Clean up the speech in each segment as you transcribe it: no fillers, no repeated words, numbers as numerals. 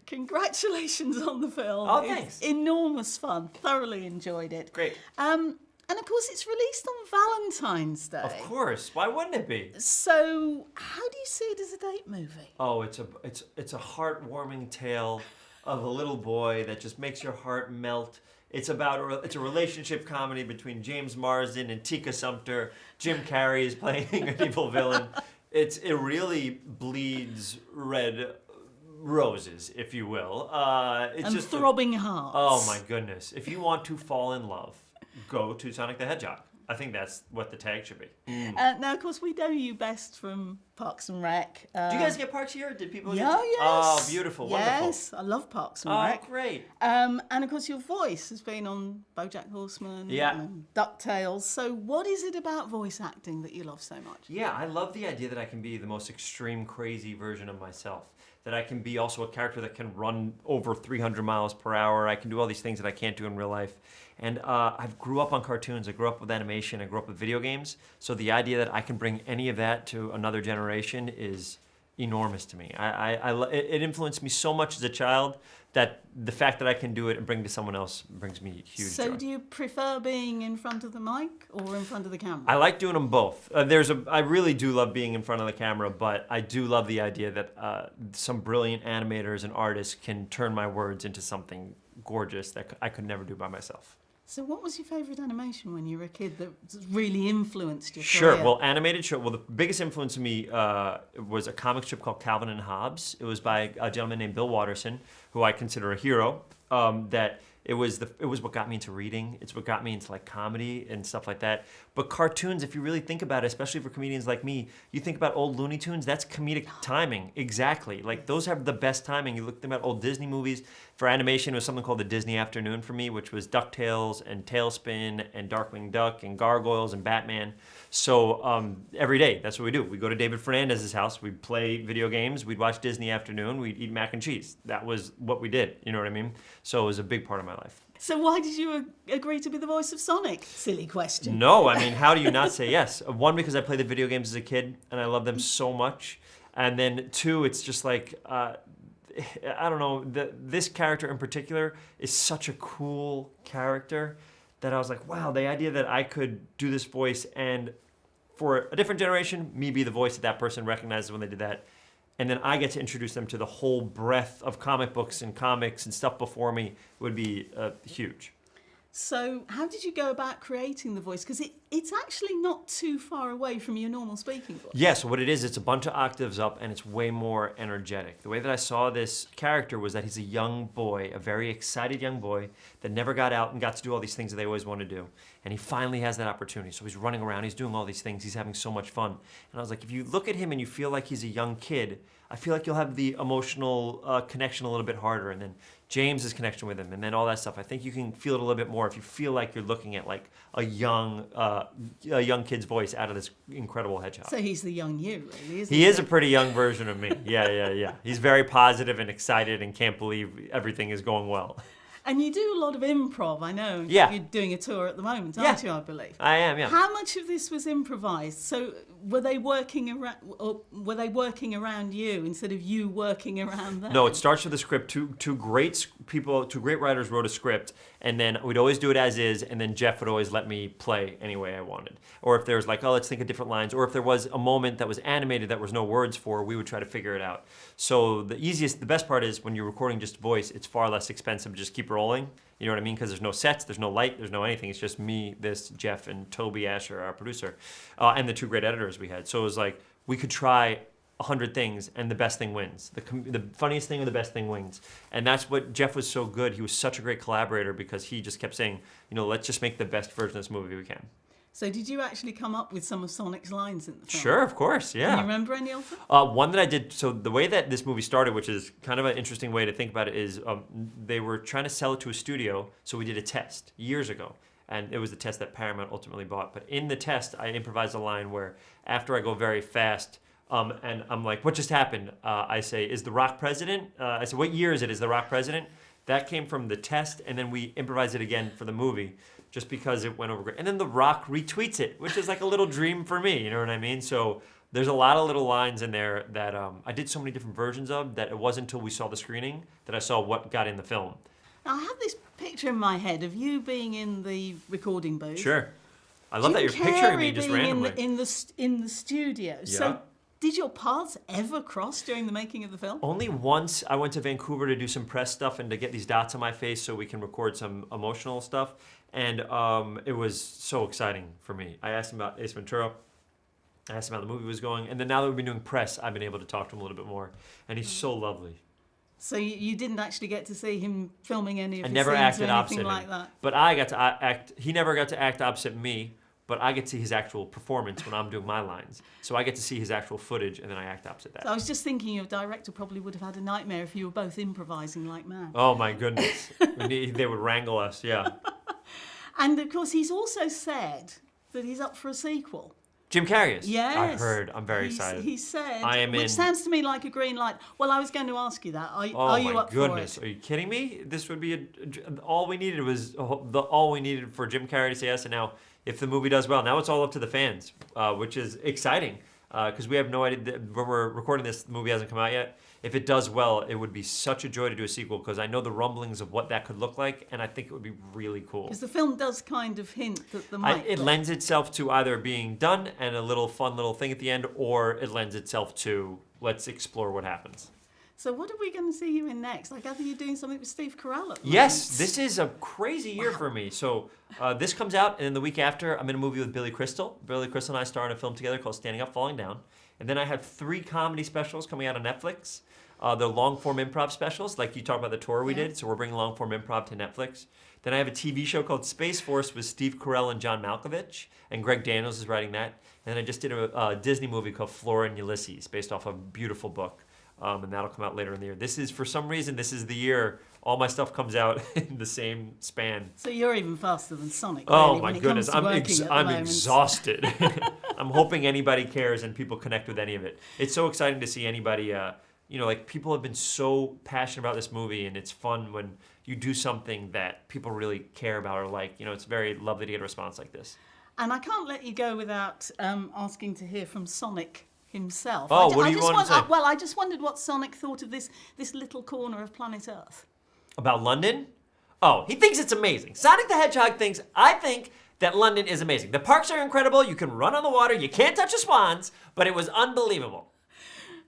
Congratulations on the film. Oh, thanks. It's enormous fun. Thoroughly enjoyed it. Great. And of course, it's released on Valentine's Day. Of course. Why wouldn't it be? So, how do you see it as a date movie? Oh, it's a heartwarming tale of a little boy that just makes your heart melt. It's a relationship comedy between James Marsden and Tika Sumpter. Jim Carrey is playing an evil villain. It really bleeds red roses, if you will. It's and just throbbing hearts. Oh my goodness! If you want to fall in love, go to Sonic the Hedgehog. I think that's what the tag should be. Now, of course, we know you best from Parks and Rec. Do you guys get parks here? Did people? Yeah, yes. Oh, beautiful, wonderful. Yes, I love Parks and Rec. Oh, great. And of course, your voice has been on BoJack Horseman, DuckTales. So, what is it about voice acting that you love so much? Yeah, I love the idea that I can be the most extreme, crazy version of myself. That I can be also a character that can run over 300 miles per hour. I can do all these things that I can't do in real life. And I grew up on cartoons. I grew up with animation. I grew up with video games. So the idea that I can bring any of that to another generation is enormous to me. It influenced me so much as a child that the fact that I can do it and bring it to someone else brings me huge joy. So do you prefer being in front of the mic or in front of the camera? I like doing them both. I really do love being in front of the camera, but I do love the idea that some brilliant animators and artists can turn my words into something gorgeous that I could never do by myself. So what was your favourite animation when you were a kid that really influenced your Sure. career? Well, animated show. Well, the biggest influence to me was a comic strip called Calvin and Hobbes. It was by a gentleman named Bill Watterson, who I consider a hero. That it was what got me into reading. It's what got me into like comedy and stuff like that. But cartoons, if you really think about it, especially for comedians like me, you think about old Looney Tunes. That's comedic timing. Exactly. Like those have the best timing. You look at old Disney movies. For animation, it was something called the Disney Afternoon for me, which was DuckTales and Tailspin and Darkwing Duck and Gargoyles and Batman. So every day, that's what we do. We go to David Fernandez's house. We'd play video games. We'd watch Disney Afternoon. We'd eat mac and cheese. That was what we did. You know what I mean? So it was a big part of my life. So why did you agree to be the voice of Sonic? Silly question. No, I mean, how do you not say yes? One, because I played the video games as a kid, and I love them so much. And then two, it's just like, I don't know, this character in particular is such a cool character that I was like, wow, the idea that I could do this voice and for a different generation, me be the voice that that person recognizes when they did that. And then I get to introduce them to the whole breadth of comic books and comics and stuff before me would be huge. So how did you go about creating the voice? Because it's actually not too far away from your normal speaking voice. Yeah, so what it is, it's a bunch of octaves up and it's way more energetic. The way that I saw this character was that he's a young boy, a very excited young boy that never got out and got to do all these things that they always wanted to do. And he finally has that opportunity. So he's running around, he's doing all these things, he's having so much fun. And I was like, if you look at him and you feel like he's a young kid, I feel like you'll have the emotional connection a little bit harder. And then James's connection with him, and then all that stuff. I think you can feel it a little bit more if you feel like you're looking at like a young kid's voice out of this incredible hedgehog. So he's the young you, really, isn't he? He is a pretty young version of me. Yeah. He's very positive and excited and can't believe everything is going well. And you do a lot of improv, I know. Yeah. You're doing a tour at the moment, aren't you, I believe? I am, yeah. How much of this was improvised? So were they working around you instead of you working around them? No, it starts with a script. Two great writers wrote a script, and then we'd always do it as is, and then Jeff would always let me play any way I wanted. Or if there was like, oh, let's think of different lines, or if there was a moment that was animated that there was no words for, we would try to figure it out. So the best part is when you're recording just voice, it's far less expensive to just keep rolling. You know what I mean? Because there's no sets, there's no light, there's no anything. It's just me, Jeff, and Toby Asher, our producer, and the two great editors we had. So it was like we could try 100 things, and the best thing wins. The funniest thing or the best thing wins. And that's what Jeff was so good. He was such a great collaborator because he just kept saying, let's just make the best version of this movie we can. So did you actually come up with some of Sonic's lines in the film? Sure, of course, yeah. Can you remember any of them? One that I did, so the way that this movie started, which is kind of an interesting way to think about it, is they were trying to sell it to a studio, so we did a test years ago. And it was the test that Paramount ultimately bought. But in the test, I improvised a line where after I go very fast, and I'm like, what just happened? I say, is The Rock president? I said, what year is it? Is The Rock president? That came from the test, and then we improvised it again for the movie, just because it went over great. And then The Rock retweets it, which is like a little dream for me, you know what I mean? So There's a lot of little lines in there that I did so many different versions of that it wasn't until we saw the screening that I saw what got in the film. Now, I have this picture in my head of you being in the recording booth. Sure. I love that you're Jim picturing me Carrey just being randomly. in the studio. Yeah. So, did your paths ever cross during the making of the film? Only once I went to Vancouver to do some press stuff and to get these dots on my face so we can record some emotional stuff. And it was so exciting for me. I asked him about Ace Ventura. I asked him how the movie was going. And then now that we've been doing press, I've been able to talk to him a little bit more. And he's so lovely. So you didn't actually get to see him filming any of I his never scenes acted or opposite anything him. like that? But I got to act. He never got to act opposite me. But I get to see his actual performance when I'm doing my lines. So I get to see his actual footage, and then I act opposite that. So I was just thinking your director probably would have had a nightmare if you were both improvising like mad. Oh, my goodness. They would wrangle us, yeah. And, of course, he's also said that he's up for a sequel. Jim Carrey is? Yes. I heard. I'm very excited. He said, I am which in. sounds to me like a green light. Well, I was going to ask you that. Are Oh you my up goodness! for Are you kidding me? This would be all we needed was all we needed for Jim Carrey to say yes. And now, if the movie does well, now it's all up to the fans, which is exciting because we have no idea. When we're recording this, the movie hasn't come out yet. If it does well, it would be such a joy to do a sequel because I know the rumblings of what that could look like, and I think it would be really cool. Because the film does kind of hint that there might It lends itself to either being done and a little fun little thing at the end, or it lends itself to let's explore what happens. So what are we going to see you in next? I gather you're doing something with Steve Carell at the Yes, moment. this is a crazy year for me. So this comes out, and then the week after, I'm in a movie with Billy Crystal. Billy Crystal and I star in a film together called Standing Up, Falling Down. And then I have 3 comedy specials coming out on Netflix. They're long-form improv specials, like you talked about the tour we did. So we're bringing long-form improv to Netflix. Then I have a TV show called Space Force with Steve Carell and John Malkovich, and Greg Daniels is writing that. And then I just did a Disney movie called Flora and Ulysses, based off a beautiful book. And that'll come out later in the year. This is, for some reason, this is the year all my stuff comes out in the same span. So you're even faster than Sonic. Oh really, my when it goodness, comes to working at the I'm moment. exhausted. I'm hoping anybody cares and people connect with any of it. It's so exciting to see anybody. Like people have been so passionate about this movie, and it's fun when you do something that people really care about or like. It's very lovely to get a response like this. And I can't let you go without asking to hear from Sonic himself. Oh, what do you want to say? Well, I just wondered what Sonic thought of this little corner of planet Earth. About London? Oh, he thinks it's amazing. Sonic the Hedgehog thinks, I think that London is amazing. The parks are incredible. You can run on the water. You can't touch the swans, but it was unbelievable.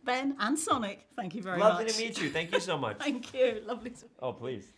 Ben and Sonic, thank you very much. Lovely to meet you. Thank you so much. Thank you. Lovely to meet you. Oh, please.